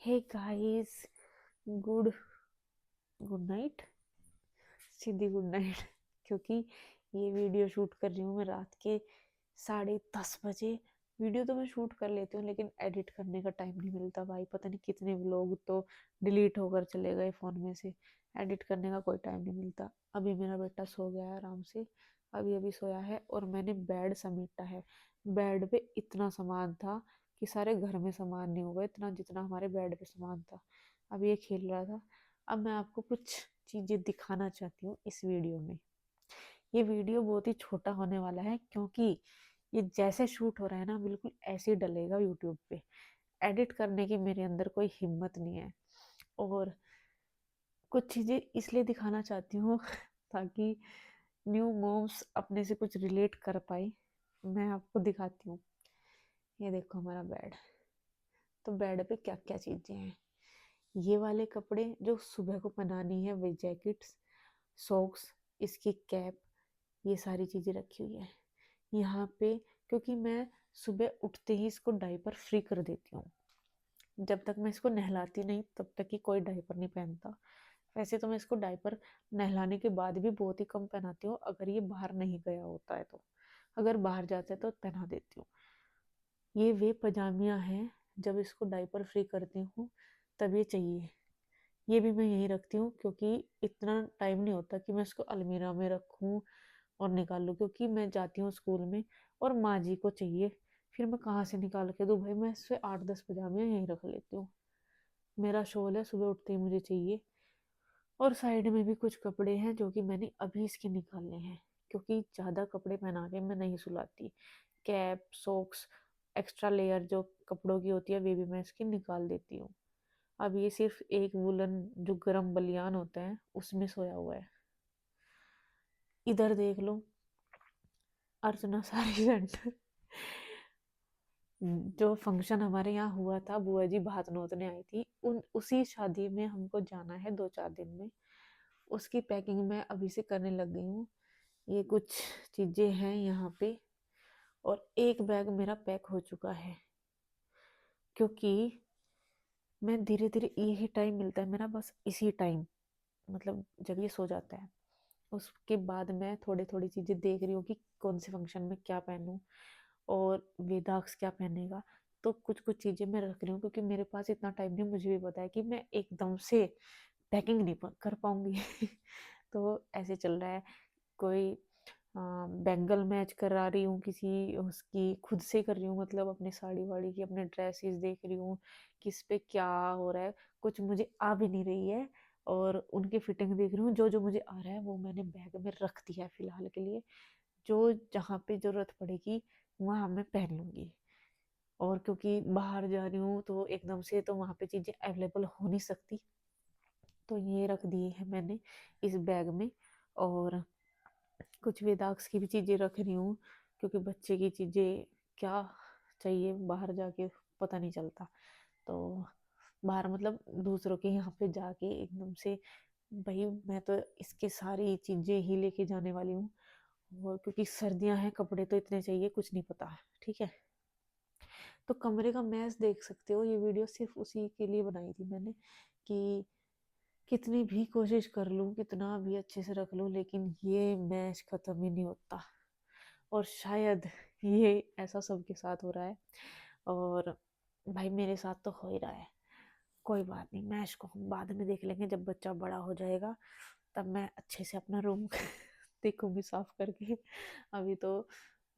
हे guys, good good night. सीधी good night. क्योंकि ये वीडियो शूट कर रही हूँ मैं रात के 10:30 बजे। वीडियो तो मैं शूट कर लेती हूँ लेकिन एडिट करने का टाइम नहीं मिलता भाई। पता नहीं कितने व्लॉग तो डिलीट होकर चले गए फ़ोन में से। एडिट करने का कोई टाइम नहीं मिलता। अभी मेरा बेटा सो गया है आराम से। अभी अभी सोया है और मैंने बेड समेटा है। बेड पे इतना सामान था कि सारे घर में सामान नहीं होगा इतना जितना हमारे बेड पे सामान था। अब ये खेल रहा था। अब मैं आपको कुछ चीज़ें दिखाना चाहती हूँ इस वीडियो में। ये वीडियो बहुत ही छोटा होने वाला है क्योंकि ये जैसे शूट हो रहा है ना बिल्कुल ऐसे ही डलेगा यूट्यूब पे। एडिट करने की मेरे अंदर कोई हिम्मत नहीं है। और कुछ चीज़ें इसलिए दिखाना चाहती हूँ ताकि न्यू मॉम्स अपने से कुछ रिलेट कर पाए। मैं आपको दिखाती हूँ। ये देखो हमारा बेड। तो बेड पे क्या क्या चीज़ें हैं। ये वाले कपड़े जो सुबह को पहनानी है, वे जैकेट्स, सॉक्स, इसकी कैप, ये सारी चीज़ें रखी हुई है यहाँ पे। क्योंकि मैं सुबह उठते ही इसको डायपर फ्री कर देती हूँ। जब तक मैं इसको नहलाती नहीं तब तक ही कोई डायपर नहीं पहनता। वैसे तो मैं इसको डायपर नहलाने के बाद भी बहुत ही कम पहनाती हूँ अगर ये बाहर नहीं गया होता है तो। अगर बाहर जाता है तो पहना देती हूँ। ये वे पजामियाँ हैं। जब इसको डायपर फ्री करती हूँ तब ये चाहिए। ये भी मैं यहीं रखती हूँ क्योंकि इतना टाइम नहीं होता कि मैं इसको अलमीरा में रखूँ और निकाल लूँ। क्योंकि मैं जाती हूँ स्कूल में और माँ जी को चाहिए। फिर मैं कहाँ से निकाल के दूँ भाई। मैं इससे 8-10 पजामे यहीं रख लेती हूँ। मेरा शॉल है, सुबह उठते ही मुझे चाहिए। और साइड में भी कुछ कपड़े हैं जो कि मैंने अभी इसके निकालने हैं क्योंकि ज़्यादा कपड़े पहना के मैं नहीं सुलाती। कैप, सॉक्स, एक्स्ट्रा लेयर जो कपड़ों की होती है वे भी मैं इसकी निकाल देती हूँ। अब ये सिर्फ एक वुलन जो गरम बलियान होता है उसमें सोया हुआ है। इधर देख लो, अर्चना साड़ी सेंटर। जो फंक्शन हमारे यहाँ हुआ था, बुआ जी भात नोतने आई थी, उन उसी शादी में हमको जाना है 2-4 दिन में। उसकी पैकिंग मैं अभी से करने लग गई हूँ। ये कुछ चीजें हैं यहाँ पे। और एक बैग मेरा पैक हो चुका है क्योंकि मैं धीरे धीरे, यही टाइम मिलता है मेरा बस इसी टाइम, मतलब जब ये सो जाता है उसके बाद मैं थोड़ी थोड़ी चीजें देख रही हूँ कि कौन से फंक्शन में क्या पहनूं और वेदाक्स क्या पहनेगा। तो कुछ कुछ चीजें मैं रख रही हूँ क्योंकि मेरे पास इतना टाइम नहीं। मुझे भी पता है कि मैं एकदम से पैकिंग नहीं कर पाऊंगी। तो ऐसे चल रहा है। कोई बैंगल मैच करा रही हूँ किसी उसकी, खुद से कर रही हूँ, मतलब अपने साड़ी वाड़ी की, अपने ड्रेसेस देख रही हूँ किस पे क्या हो रहा है। कुछ मुझे आ भी नहीं रही है और उनकी फिटिंग देख रही हूँ। जो जो मुझे आ रहा है वो मैंने बैग में रख दिया है फिलहाल के लिए। जो जहाँ पे जरूरत पड़ेगी वहाँ मैं पहन लूंगी। और क्योंकि बाहर जा रही हूँ तो एकदम से तो वहाँ पे चीज़ें अवेलेबल हो नहीं सकती। तो ये रख दिए हैं मैंने इस बैग में। और कुछ वेदाक्स की भी चीज़ें रख रही हूँ क्योंकि बच्चे की चीज़ें क्या चाहिए बाहर जाके पता नहीं चलता। तो बाहर मतलब दूसरों के यहाँ पे जाके एकदम से, भाई मैं तो इसके सारी चीज़ें ही लेके जाने वाली हूँ। और क्योंकि सर्दियाँ हैं कपड़े तो इतने चाहिए कुछ नहीं पता। ठीक है। तो कमरे का मैच देख सकते हो। ये वीडियो सिर्फ उसी के लिए बनाई थी मैंने कि कितनी भी कोशिश कर लूँ, कितना भी अच्छे से रख लूँ, लेकिन ये मैच खत्म ही नहीं होता। और शायद ये ऐसा सबके साथ हो रहा है। और भाई मेरे साथ तो हो ही रहा है। कोई बात नहीं, मैच को हम बाद में देख लेंगे जब बच्चा बड़ा हो जाएगा। तब मैं अच्छे से अपना रूम देखूंगी साफ करके। अभी तो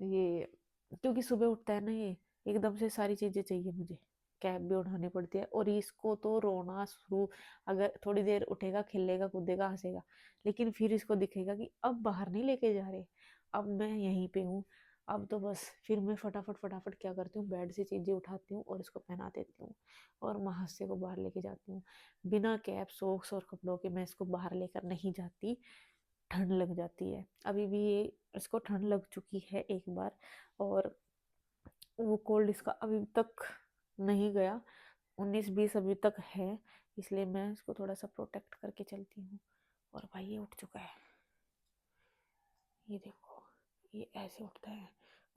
ये, क्योंकि सुबह उठता है ना ये, एकदम से सारी चीजें चाहिए मुझे। कैब भी उठानी पड़ती है और इसको तो रोना शुरू। अगर थोड़ी देर उठेगा, खेलेगा, कूदेगा, हंसेगा, लेकिन फिर इसको दिखेगा कि अब बाहर नहीं लेके जा रहे, अब मैं यहीं पे हूँ। अब तो बस फिर मैं फटाफट फटाफट क्या करती हूँ, बेड से चीजें उठाती हूँ और इसको पहना देती हूँ और महासे को बाहर लेके जाती हूँ। बिना कैप, सॉक्स और कपड़ों के मैं इसको बाहर लेकर नहीं जाती। ठंड लग जाती है। अभी भी ये, इसको ठंड लग चुकी है एक बार। और वो कोल्ड इसका अभी तक नहीं गया। 19-20 अभी तक है। इसलिए मैं इसको थोड़ा सा प्रोटेक्ट करके चलती हूँ। और भाई ये उठ चुका है। ये देखो, ये ऐसे उठता है।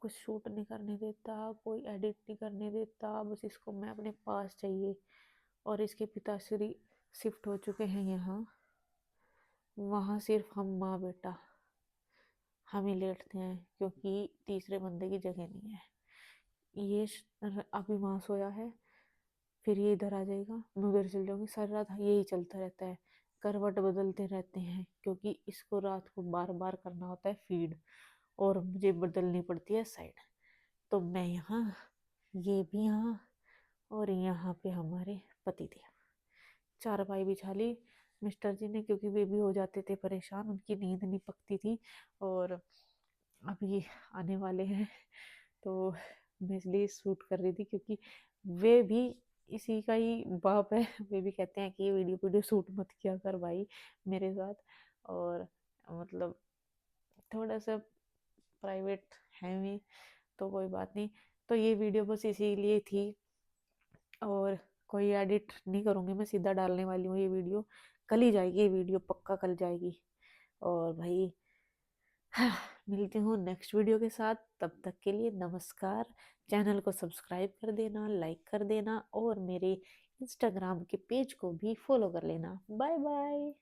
कुछ शूट नहीं करने देता, कोई एडिट नहीं करने देता, बस इसको मैं अपने पास चाहिए। और इसके पिताश्री शिफ्ट हो चुके हैं यहाँ। वहाँ सिर्फ हम माँ बेटा हम ही लेटते हैं, क्योंकि तीसरे बंदे की जगह नहीं है। ये अभी वहाँ सोया है, फिर ये इधर आ जाएगा, मैं उधर चल जाऊंगी, सारी रात यही चलता रहता है। करवट बदलते रहते हैं, क्योंकि इसको रात को बार बार करना होता है फीड, और मुझे बदलनी पड़ती है साइड। तो मैं यहाँ, ये भी यहाँ, और यहाँ पे हमारे पतिदेव। चारपाई बिछा ली मिस्टर जी ने, क्योंकि वे भी हो जाते थे परेशान, उनकी नींद नहीं पकती थी, और अभी आने वाले हैं, तो मैं इसलिए शूट कर रही थी, क्योंकि वे भी इसी का ही बाप है। वे भी कहते हैं कि ये वीडियो वीडियो शूट मत किया कर भाई मेरे साथ, और मतलब थोड़ा सा प्राइवेट है भी, तो कोई बात नहीं। तो ये वीडियो बस इसीलिए थी, और कोई एडिट नहीं करूँगी, मैं सीधा डालने वाली हूँ ये वीडियो। कल ही जाएगी ये वीडियो, पक्का कल जाएगी। और भाई मिलती हूँ नेक्स्ट वीडियो के साथ, तब तक के लिए नमस्कार। चैनल को सब्सक्राइब कर देना, लाइक कर देना, और मेरे इंस्टाग्राम के पेज को भी फॉलो कर लेना। Bye bye.